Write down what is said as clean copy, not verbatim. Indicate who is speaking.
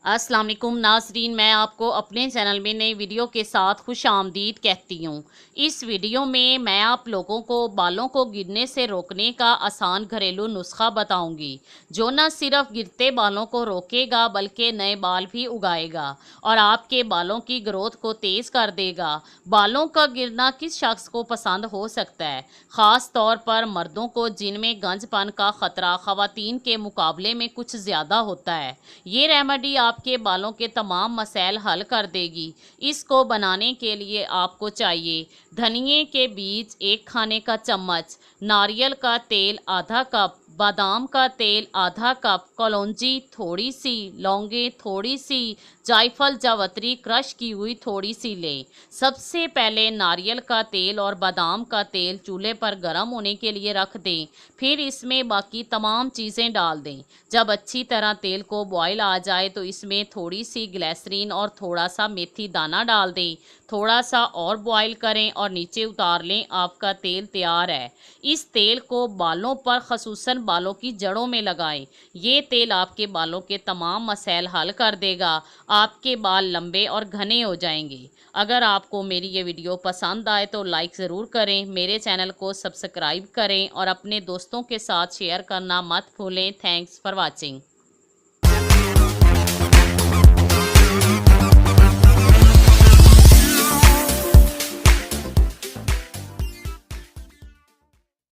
Speaker 1: अस्सलाम वालेकुम नाज़रीन, मैं आपको अपने चैनल में नई वीडियो के साथ खुशामदीद कहती हूँ। इस वीडियो में मैं आप लोगों को बालों को गिरने से रोकने का आसान घरेलू नुस्खा बताऊँगी, जो न सिर्फ गिरते बालों को रोकेगा बल्कि नए बाल भी उगाएगा और आपके बालों की ग्रोथ को तेज़ कर देगा। बालों का गिरना किस शख्स को पसंद हो सकता है, ख़ास तौर पर मर्दों को, जिनमें गंजपन का ख़तरा ख़वातीन के मुकाबले में कुछ ज़्यादा होता है। ये रेमेडी आपके बालों के तमाम मसाइल हल कर देगी। इसको बनाने के लिए आपको चाहिए धनिए के बीज 1 खाने का चम्मच, नारियल का तेल आधा कप, बादाम का तेल आधा कप, कलौंजी थोड़ी सी, लौंगे थोड़ी सी, जायफल जावित्री क्रश की हुई थोड़ी सी लें। सबसे पहले नारियल का तेल और बादाम का तेल चूल्हे पर गर्म होने के लिए रख दें, फिर इसमें बाकी तमाम चीज़ें डाल दें। जब अच्छी तरह तेल को बॉयल आ जाए तो इसमें थोड़ी सी ग्लिसरीन और थोड़ा सा मेथी दाना डाल दें। थोड़ा सा और बॉयल करें और नीचे उतार लें। आपका तेल तैयार है। इस तेल को बालों पर, ख़ुसूसन बालों की जड़ों में लगाएं। ये तेल आपके बालों के तमाम मसाइल हल कर देगा। आपके बाल लंबे और घने हो जाएंगे। अगर आपको मेरी ये वीडियो पसंद आए तो लाइक ज़रूर करें, मेरे चैनल को सब्सक्राइब करें और अपने दोस्तों के साथ शेयर करना मत भूलें। Thanks for watching.